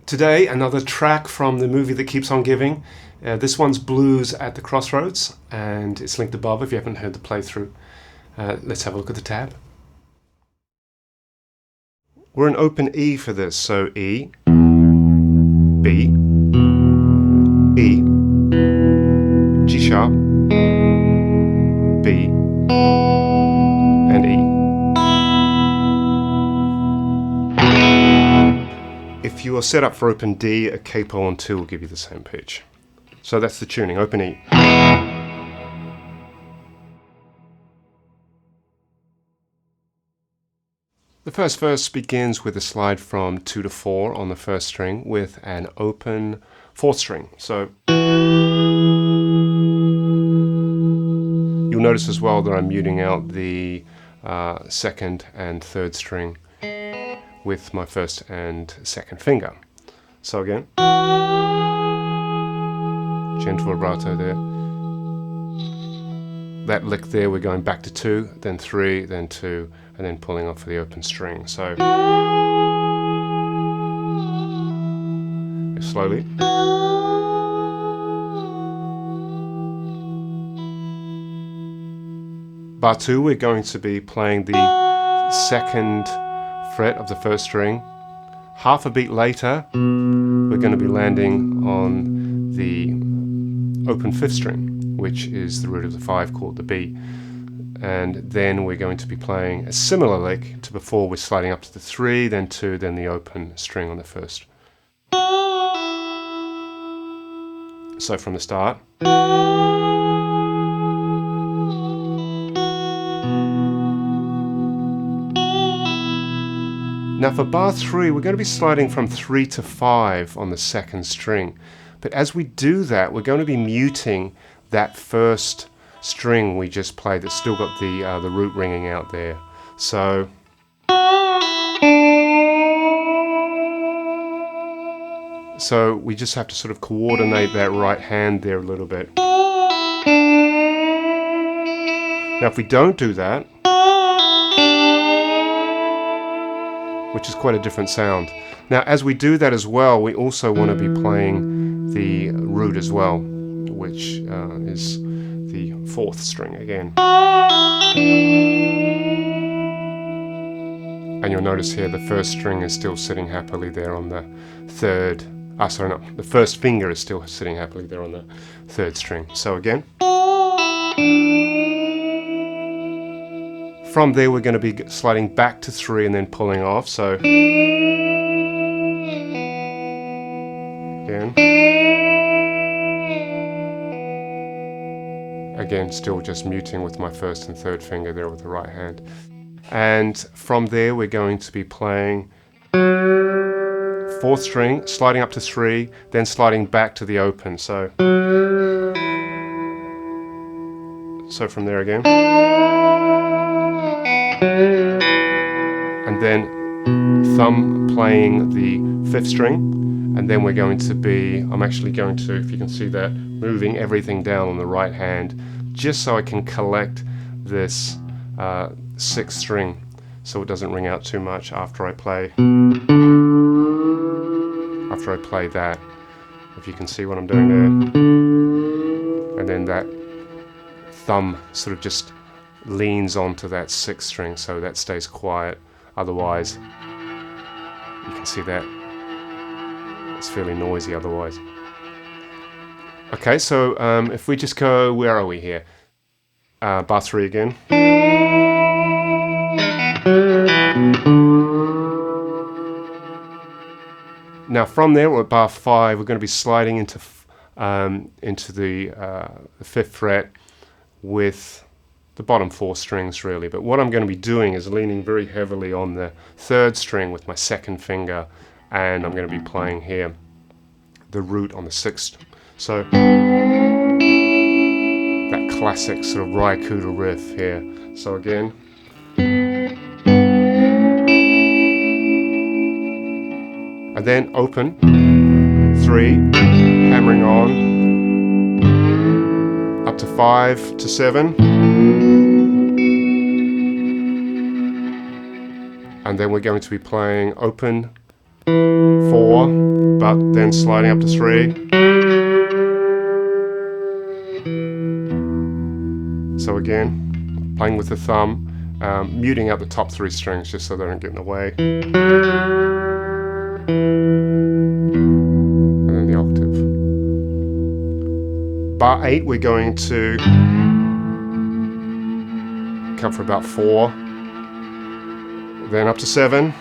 Today, another track from the movie that keeps on giving. This one's Blues at the Crossroads, and it's linked above if you haven't heard the playthrough. Let's have a look at the tab. We're in open E for this, so E, B, E, G sharp, B, and E. If you are set up for open D, a capo on 2 will give you the same pitch. So that's the tuning, open E. The first verse begins with a slide from 2 to 4 on the first string with an open 4th string. So you'll notice as well that I'm muting out the 2nd and 3rd string with my 1st and 2nd finger. So again, gentle vibrato there. That lick there, we're going back to 2, then 3, then 2, and then pulling off for the open string. So slowly. Bar 2, we're going to be playing the 2nd fret of the 1st string. Half a beat later, we're going to be landing on the open 5th string, which is the root of the 5 chord, the B. And then we're going to be playing a similar lick to before. We're sliding up to the 3, then 2, then the open string on the 1st. So from the start. Now for bar 3, we're going to be sliding from 3 to 5 on the 2nd string. But as we do that, we're going to be muting that 1st string we just played that's still got the root ringing out there. So we just have to sort of coordinate that right hand there a little bit. Now if we don't do that, which is quite a different sound. Now as we do that as well, we also want to be playing the root as well, which is the 4th string again. And you'll notice here the 1st string is still sitting happily there on the 3rd. The 1st finger is still sitting happily there on the 3rd string. So again. From there we're going to be sliding back to 3 and then pulling off. So again. Again, still just muting with my 1st and 3rd finger there with the right hand. And from there we're going to be playing 4th string, sliding up to 3, then sliding back to the open. So from there again. And then thumb playing the 5th string. And then we're going to be, I'm actually going to, if you can see that, moving everything down on the right hand, just so I can collect this 6th string so it doesn't ring out too much after I play that. If you can see what I'm doing there. And then that thumb sort of just leans onto that 6th string so that stays quiet. Otherwise, you can see that it's fairly noisy otherwise. Okay, so if we just go, where are we here? Bar 3 again. Now from there, we're at bar 5. We're going to be sliding into the 5th fret with the bottom 4 strings really. But what I'm going to be doing is leaning very heavily on the 3rd string with my 2nd finger, and I'm going to be playing here the root on the 6th. So that classic sort of Cooder riff here. So again. And then open, 3, hammering on, up to 5 to 7. And then we're going to be playing open 4, but then sliding up to 3. So again, playing with the thumb, muting out the top 3 strings just so they don't get in the way. And then the octave. Bar 8, we're going to come for about 4, then up to 7.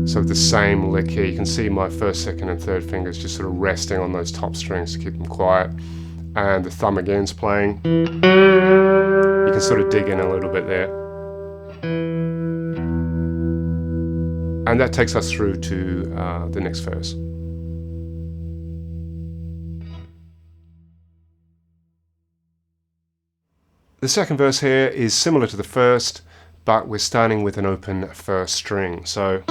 So the same lick here, you can see my first, second and third fingers just sort of resting on those top strings to keep them quiet. And the thumb again's playing. You can sort of dig in a little bit there. And that takes us through to the next verse. The second verse here is similar to the first, but we're starting with an open first string. So,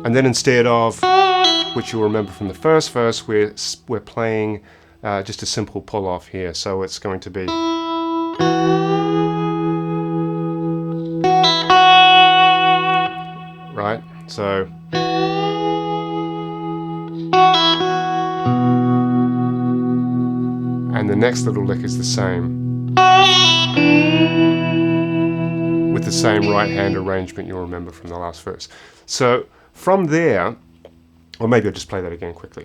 and then instead of, which you'll remember from the first verse, we're playing just a simple pull off here. So it's going to be, right? So, and the next little lick is the same, with the same right hand arrangement you'll remember from the last verse. So from there, or maybe I'll just play that again quickly.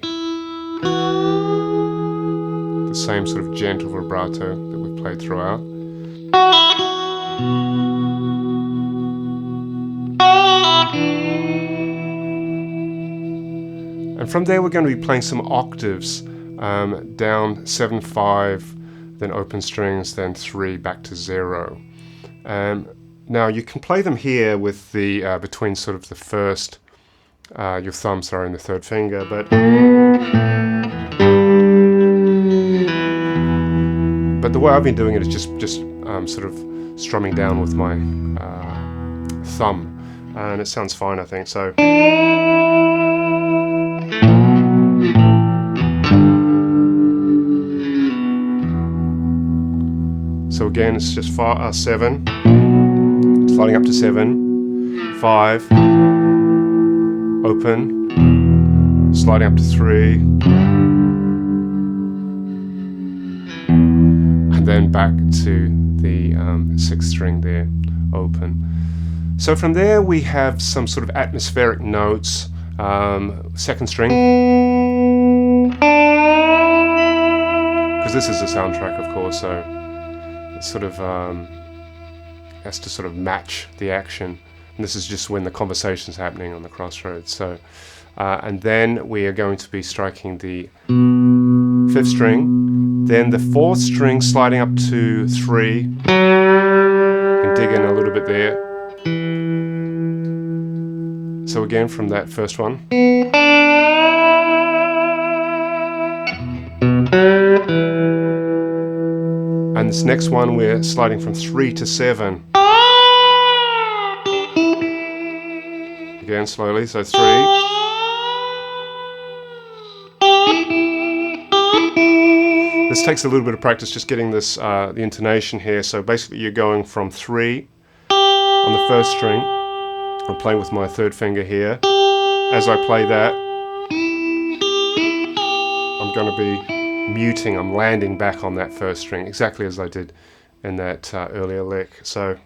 The same sort of gentle vibrato that we've played throughout. And from there we're going to be playing some octaves, down 7, 5, then open strings, then 3, back to 0. Now you can play them here with the between sort of the first, your thumb, sorry, and the third finger, but the way I've been doing it is just sort of strumming down with my thumb, and it sounds fine, I think. So. So again, it's just 7, sliding up to 7, 5, open, sliding up to 3, and then back to the 6th string there, open. So from there we have some sort of atmospheric notes, 2nd string, because this is a soundtrack, of course, so sort of has to sort of match the action, and this is just when the conversation's happening on the Crossroads. So and then we are going to be striking the 5th string, then the 4th string sliding up to 3. You can dig in a little bit there. So again, from that first one, and this next one we're sliding from 3 to 7. Again, slowly, so 3. This takes a little bit of practice, just getting this the intonation here. So basically you're going from 3 on the first string. I'm playing with my third finger here. As I play that, I'm going to be muting, I'm landing back on that first string, exactly as I did in that earlier lick. So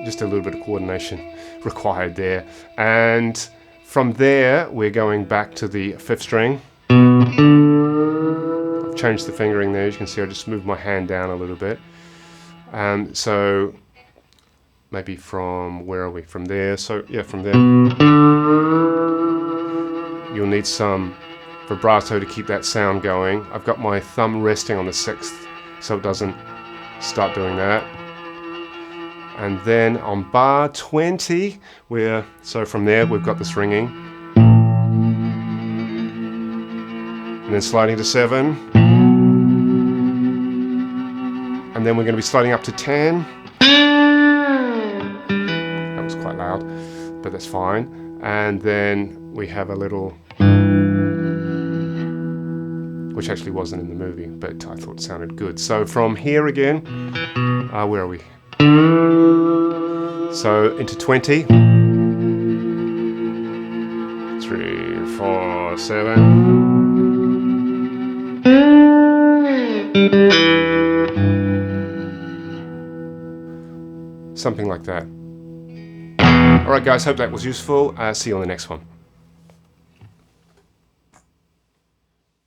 just a little bit of coordination required there. And from there, we're going back to the 5th string. I've changed the fingering there. As you can see, I just moved my hand down a little bit. So maybe from, where are we? From there. So yeah, from there. You'll need some vibrato to keep that sound going. I've got my thumb resting on the 6th, so it doesn't start doing that. And then on bar 20, so from there we've got this ringing. And then sliding to 7. And then we're going to be sliding up to 10. That was quite loud, but that's fine. And then we have a little, which actually wasn't in the movie, but I thought it sounded good. So from here again, where are we? So into 20. 3, 4, 7. Something like that. Alright guys, hope that was useful. See you on the next one.